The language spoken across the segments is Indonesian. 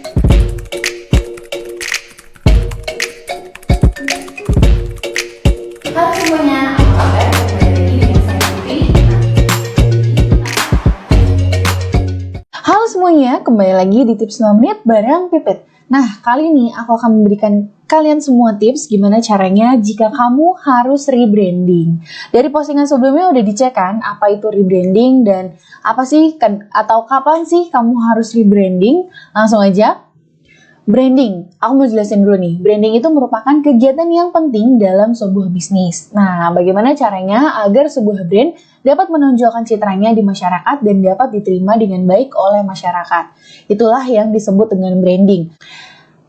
Halo semuanya, apa kabar? Kembali lagi dengan saya Putri. Halo semuanya, kembali lagi di Tips 5 Menit bareng Pipit. Nah, kali ini aku akan memberikan kalian semua tips gimana caranya jika kamu harus rebranding. Dari postingan sebelumnya udah dicek kan apa itu rebranding dan apa sih atau kapan sih kamu harus rebranding? Langsung aja. Branding, aku mau jelasin dulu nih. Branding itu merupakan kegiatan yang penting dalam sebuah bisnis. Nah, bagaimana caranya agar sebuah brand dapat menonjolkan citranya di masyarakat dan dapat diterima dengan baik oleh masyarakat. Itulah yang disebut dengan branding.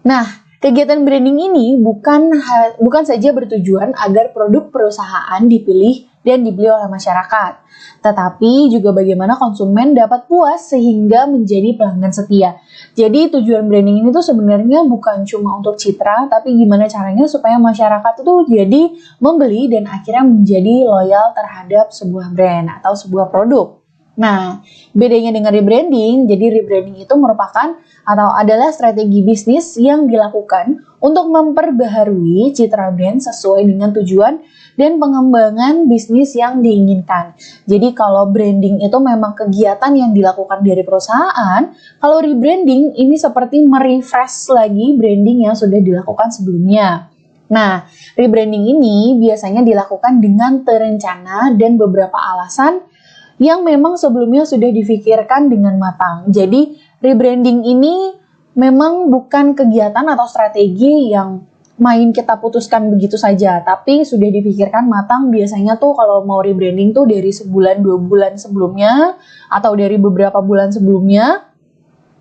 Nah, kegiatan branding ini bukan saja bertujuan agar produk perusahaan dipilih dan dibeli oleh masyarakat, tetapi juga bagaimana konsumen dapat puas sehingga menjadi pelanggan setia. Jadi tujuan branding ini tuh sebenarnya bukan cuma untuk citra, tapi gimana caranya supaya masyarakat itu jadi membeli dan akhirnya menjadi loyal terhadap sebuah brand atau sebuah produk. Nah, bedanya dengan rebranding, jadi rebranding itu merupakan atau adalah strategi bisnis yang dilakukan untuk memperbaharui citra brand sesuai dengan tujuan dan pengembangan bisnis yang diinginkan. Jadi kalau branding itu memang kegiatan yang dilakukan dari perusahaan, kalau rebranding ini seperti merefresh lagi branding yang sudah dilakukan sebelumnya. Nah, rebranding ini biasanya dilakukan dengan terencana dan beberapa alasan yang memang sebelumnya sudah difikirkan dengan matang. Jadi, rebranding ini memang bukan kegiatan atau strategi yang main kita putuskan begitu saja, tapi sudah dipikirkan matang. Biasanya tuh kalau mau rebranding tuh dari sebulan, 2 bulan sebelumnya, atau dari beberapa bulan sebelumnya,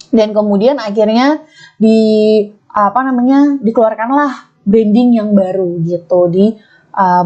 dan kemudian akhirnya dikeluarkanlah branding yang baru gitu di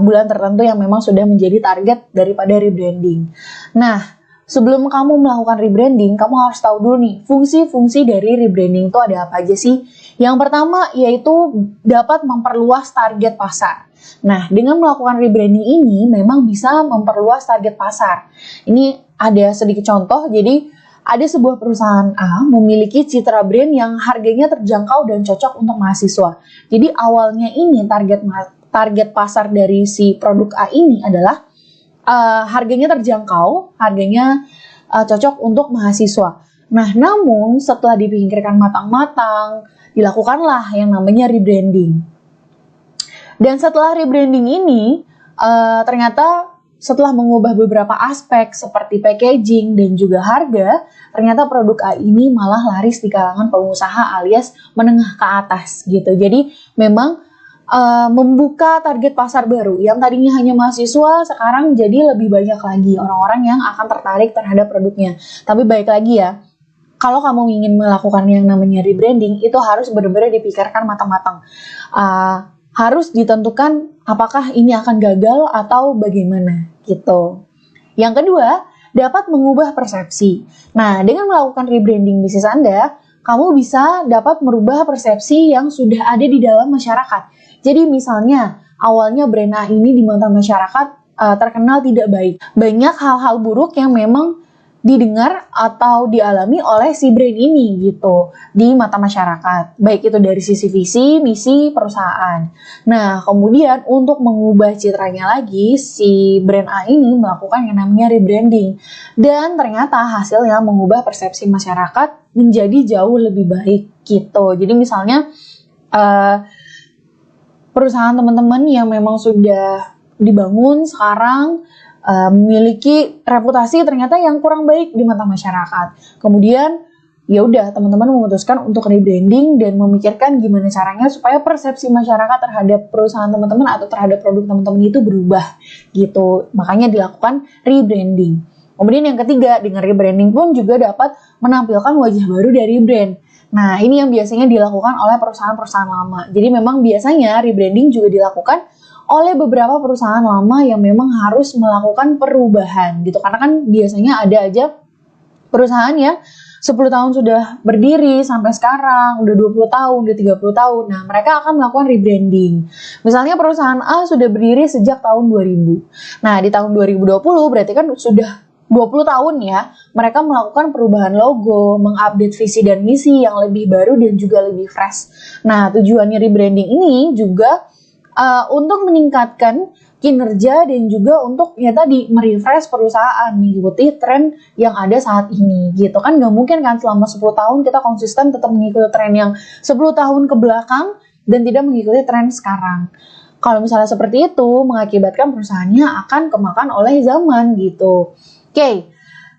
bulan tertentu yang memang sudah menjadi target daripada rebranding. Nah, sebelum kamu melakukan rebranding, kamu harus tahu dulu nih, fungsi-fungsi dari rebranding itu ada apa aja sih? Yang pertama yaitu dapat memperluas target pasar. Nah, dengan melakukan rebranding ini memang bisa memperluas target pasar. Ini ada sedikit contoh, jadi ada sebuah perusahaan A memiliki citra brand yang harganya terjangkau dan cocok untuk mahasiswa. Jadi awalnya ini target pasar dari si produk A ini adalah harganya terjangkau, harganya cocok untuk mahasiswa. Nah, namun setelah dipikirkan matang-matang, dilakukanlah yang namanya rebranding. Dan setelah rebranding ini, ternyata setelah mengubah beberapa aspek seperti packaging dan juga harga, ternyata produk A ini malah laris di kalangan pengusaha alias menengah ke atas gitu. Jadi memang membuka target pasar baru yang tadinya hanya mahasiswa, sekarang jadi lebih banyak lagi orang-orang yang akan tertarik terhadap produknya. Tapi baik lagi ya, kalau kamu ingin melakukan yang namanya rebranding, itu harus benar-benar dipikirkan matang-matang. Harus ditentukan apakah ini akan gagal atau bagaimana gitu. Yang kedua, dapat mengubah persepsi. Nah, dengan melakukan rebranding bisnis Anda, kamu bisa dapat merubah persepsi yang sudah ada di dalam masyarakat. Jadi misalnya, awalnya brand A ini di mata masyarakat terkenal tidak baik. Banyak hal-hal buruk yang memang didengar atau dialami oleh si brand ini gitu di mata masyarakat. Baik itu dari sisi visi, misi perusahaan. Nah, kemudian untuk mengubah citranya lagi, si brand A ini melakukan yang namanya rebranding. Dan ternyata hasilnya mengubah persepsi masyarakat menjadi jauh lebih baik gitu. Jadi misalnya perusahaan teman-teman yang memang sudah dibangun sekarang memiliki reputasi ternyata yang kurang baik di mata masyarakat. Kemudian ya udah teman-teman memutuskan untuk rebranding dan memikirkan gimana caranya supaya persepsi masyarakat terhadap perusahaan teman-teman atau terhadap produk teman-teman itu berubah gitu. Makanya dilakukan rebranding. Kemudian yang ketiga, dengan rebranding pun juga dapat menampilkan wajah baru dari brand. Nah, ini yang biasanya dilakukan oleh perusahaan-perusahaan lama. Jadi memang biasanya rebranding juga dilakukan oleh beberapa perusahaan lama yang memang harus melakukan perubahan gitu. Karena kan biasanya ada aja perusahaan yang 10 tahun sudah berdiri sampai sekarang, udah 20 tahun, udah 30 tahun. Nah, mereka akan melakukan rebranding. Misalnya perusahaan A sudah berdiri sejak tahun 2000. Nah, di tahun 2020 berarti kan sudah 20 tahun ya, mereka melakukan perubahan logo, mengupdate visi dan misi yang lebih baru dan juga lebih fresh. Nah, tujuannya rebranding ini juga untuk meningkatkan kinerja dan juga untuk ya tadi merefresh perusahaan, mengikuti tren yang ada saat ini gitu kan. Gak mungkin kan selama 10 tahun kita konsisten tetap mengikuti tren yang 10 tahun ke belakang dan tidak mengikuti tren sekarang. Kalau misalnya seperti itu mengakibatkan perusahaannya akan kemakan oleh zaman gitu. Oke.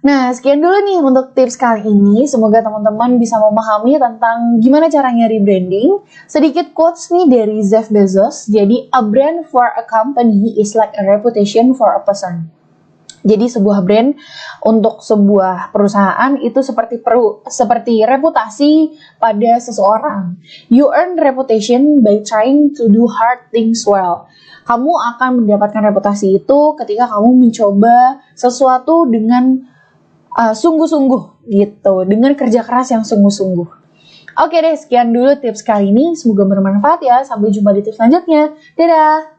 Nah, sekian dulu nih untuk tips kali ini. Semoga teman-teman bisa memahami tentang gimana caranya rebranding. Sedikit quotes nih dari Jeff Bezos. Jadi, a brand for a company is like a reputation for a person. Jadi, sebuah brand untuk sebuah perusahaan itu seperti reputasi pada seseorang. You earn reputation by trying to do hard things well. Kamu akan mendapatkan reputasi itu ketika kamu mencoba sesuatu dengan sungguh-sungguh gitu, dengan kerja keras yang sungguh-sungguh. Oke deh, sekian dulu tips kali ini. Semoga bermanfaat ya. Sampai jumpa di tips selanjutnya. Dadah!